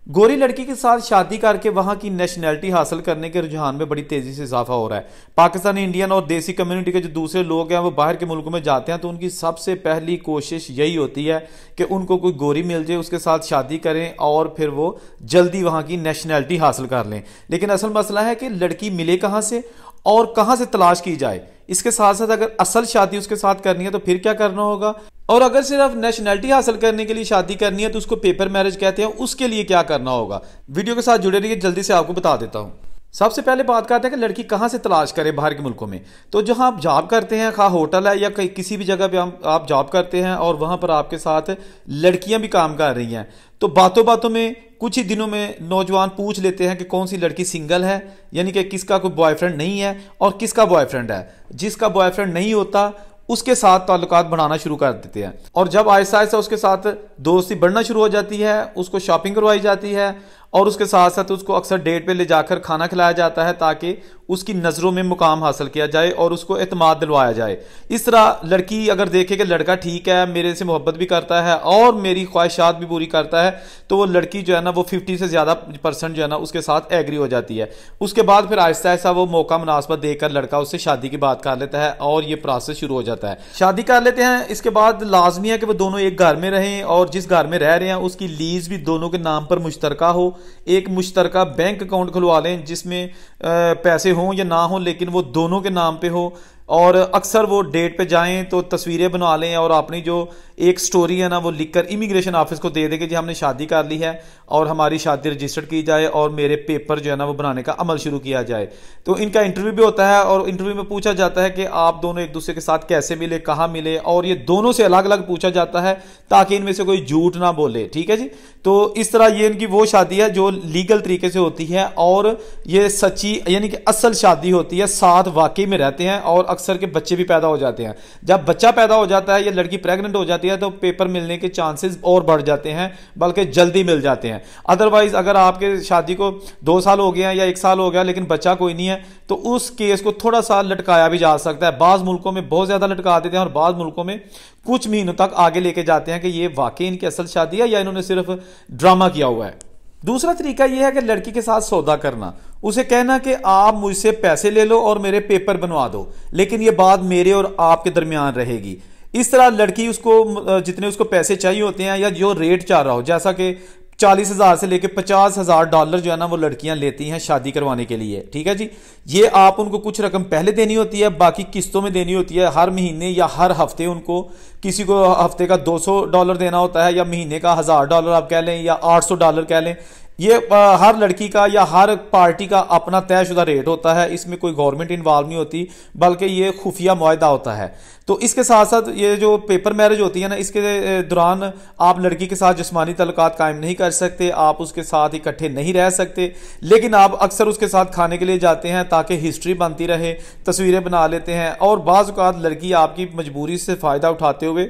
गोरी लड़की के साथ शादी करके वहां की नेशनैलिटी हासिल करने के रुझान में बड़ी तेजी से इजाफा हो रहा है। पाकिस्तानी, इंडियन और देसी कम्युनिटी के जो दूसरे लोग हैं वो बाहर के मुल्कों में जाते हैं तो उनकी सबसे पहली कोशिश यही होती है कि उनको कोई गोरी मिल जाए, उसके साथ शादी करें और फिर वो जल्दी वहां की नेशनैलिटी हासिल कर लें। लेकिन असल मसला है कि लड़की मिले कहां से और कहां से तलाश की जाए। इसके साथ साथ अगर असल शादी उसके साथ करनी है तो फिर क्या करना होगा, और अगर सिर्फ नेशनैलिटी हासिल करने के लिए शादी करनी है तो उसको पेपर मैरिज कहते हैं, उसके लिए क्या करना होगा। वीडियो के साथ जुड़े रहिए, जल्दी से आपको बता देता हूं। सबसे पहले बात करते हैं कि लड़की कहां से तलाश करे बाहर के मुल्कों में। तो जहां आप जॉब करते हैं, खा होटल है या किसी भी जगह पे आप जॉब करते हैं और वहां पर आपके साथ लड़कियां भी काम कर रही हैं, तो बातों बातों में कुछ ही दिनों में नौजवान पूछ लेते हैं कि कौन सी लड़की सिंगल है, यानी कि किसका कोई बॉयफ्रेंड नहीं है और किसका बॉयफ्रेंड है। जिसका बॉयफ्रेंड नहीं होता उसके साथ ताल्लुकात बढ़ाना शुरू कर देते हैं, और जब आहिस्ता आहिस्ता उसके साथ दोस्ती बढ़ना शुरू हो जाती है, उसको शॉपिंग करवाई जाती है और उसके साथ साथ उसको अक्सर डेट पे ले जाकर खाना खिलाया जाता है ताकि उसकी नज़रों में मुकाम हासिल किया जाए और उसको एतमाद दिलवाया जाए। इस तरह लड़की अगर देखे कि लड़का ठीक है, मेरे से मोहब्बत भी करता है और मेरी ख्वाहिशात भी पूरी करता है, तो वो लड़की जो है ना वो 50 से ज़्यादा % जो है ना उसके साथ एग्री हो जाती है। उसके बाद फिर आहिस्ता आहिस्ता वो मौका मुनासबत देकर लड़का उससे शादी की बात कर लेता है और ये प्रोसेस शुरू हो जाता है। शादी कर लेते हैं, इसके बाद लाजमी है कि वो दोनों एक घर में रहें और जिस घर में रह रहे हैं उसकी लीज भी दोनों के नाम पर मुश्तरका हो। एक मुश्तरका बैंक अकाउंट खुलवा लें जिसमें पैसे हों या ना हो, लेकिन वो दोनों के नाम पे हो। और अक्सर वो डेट पे जाएं तो तस्वीरें बना लें और अपनी जो एक स्टोरी है ना वो लिखकर इमिग्रेशन ऑफिस को दे दें कि जी हमने शादी कर ली है और हमारी शादी रजिस्टर्ड की जाए और मेरे पेपर जो है ना वो बनाने का अमल शुरू किया जाए। तो इनका इंटरव्यू भी होता है और इंटरव्यू में पूछा जाता है कि आप दोनों एक दूसरे के साथ कैसे मिले, कहाँ मिले, और ये दोनों से अलग अलग पूछा जाता है ताकि इनमें से कोई झूठ ना बोले। ठीक है जी। तो इस तरह ये इनकी वो शादी है जो लीगल तरीके से होती है और ये सच्ची यानी कि असल शादी होती है, साथ वाकई में रहते हैं और अक्सर के बच्चे भी पैदा हो जाते हैं। जब बच्चा पैदा हो जाता है या लड़की प्रेग्नेंट हो जाती है तो पेपर मिलने के चांसेस और बढ़ जाते हैं, बल्कि जल्दी मिल जाते हैं। अदरवाइज अगर आपके शादी को 2 साल हो गए हैं या 1 साल हो गया लेकिन बच्चा कोई नहीं है तो उस केस को थोड़ा सा लटकाया भी जा सकता है। बाज मुल्कों में बहुत ज्यादा लटका देते हैं और बाज मुल्कों में कुछ महीनों तक आगे लेके जाते हैं कि ये वाकई इनकी असल शादी है या इन्होंने सिर्फ ड्रामा किया हुआ है। दूसरा तरीका यह है कि लड़की के साथ सौदा करना, उसे कहना कि आप मुझसे पैसे ले लो और मेरे पेपर बनवा दो, लेकिन ये बात मेरे और आपके दरमियान रहेगी। इस तरह लड़की उसको जितने उसको पैसे चाहिए होते हैं या जो रेट चाह रहा हो, जैसा कि 40,000 से लेकर $50,000 जो है ना वो लड़कियां लेती हैं शादी करवाने के लिए। ठीक है जी। ये आप उनको कुछ रकम पहले देनी होती है, बाकी किस्तों में देनी होती है। हर महीने या हर हफ्ते उनको, किसी को हफ्ते का $200 देना होता है या महीने का $1,000 आप कह लें या $800 कह लें। ये हर लड़की का या हर पार्टी का अपना तयशुदा रेट होता है। इसमें कोई गवर्नमेंट इन्वॉल्व नहीं होती, बल्कि ये खुफिया मुआहदा होता है। तो इसके साथ साथ ये जो पेपर मैरिज होती है ना, इसके दौरान आप लड़की के साथ जिस्मानी ताल्लुकात कायम नहीं कर सकते, आप उसके साथ इकट्ठे नहीं रह सकते, लेकिन आप अक्सर उसके साथ खाने के लिए जाते हैं ताकि हिस्ट्री बनती रहे, तस्वीरें बना लेते हैं। और बाज़ औक़ात लड़की आपकी मजबूरी से फ़ायदा उठाते हुए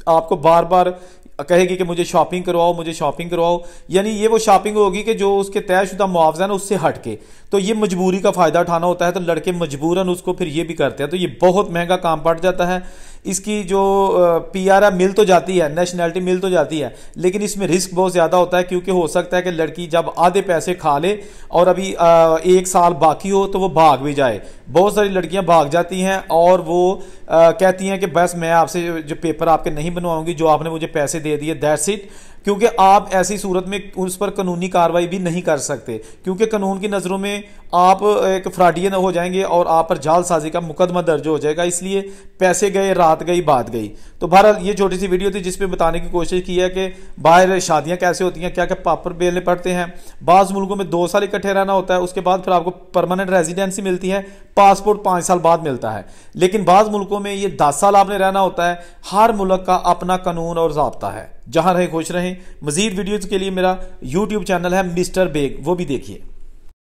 आपको बार बार कहेगी कि मुझे शॉपिंग करवाओ, मुझे शॉपिंग करवाओ, यानी ये वो शॉपिंग होगी कि जो उसके तयशुदा मुआवजा ना उससे हट के, तो ये मजबूरी का फायदा उठाना होता है। तो लड़के मजबूरन उसको फिर ये भी करते हैं, तो ये बहुत महंगा काम पड़ जाता है। इसकी जो PR है मिल तो जाती है, नेशनैलिटी मिल तो जाती है, लेकिन इसमें रिस्क बहुत ज्यादा होता है क्योंकि हो सकता है कि लड़की जब आधे पैसे खा ले और अभी 1 साल बाकी हो तो वो भाग भी जाए। बहुत सारी लड़कियां भाग जाती हैं और वो कहती हैं कि बस मैं आपसे जो पेपर आपके नहीं बनवाऊंगी, जो आपने मुझे पैसे दे दिए, दैट्स इट। क्योंकि आप ऐसी सूरत में उस पर कानूनी कार्रवाई भी नहीं कर सकते, क्योंकि कानून की नज़रों में आप एक फ्रॉडियन हो जाएंगे और आप पर जालसाजी का मुकदमा दर्ज हो जाएगा। इसलिए पैसे गए, रात गई, बात गई। तो बहरहाल ये छोटी सी वीडियो थी जिसपे बताने की कोशिश की है कि बाहर शादियां कैसे होती हैं, क्या क्या पापर बेलने पड़ते हैं। बाज़ मुल्कों में 2 साल इकट्ठे रहना होता है, उसके बाद फिर आपको परमानेंट रेजिडेंसी मिलती है, पासपोर्ट 5 साल बाद मिलता है। लेकिन बाज़ मुल्कों में ये 10 साल आपने रहना होता है। हर मुल्क का अपना कानून और ज़ाब्ता है। जहां रहे खुश रहें। मजीद वीडियोज के लिए मेरा YouTube चैनल है मिस्टर बेग, वो भी देखिए।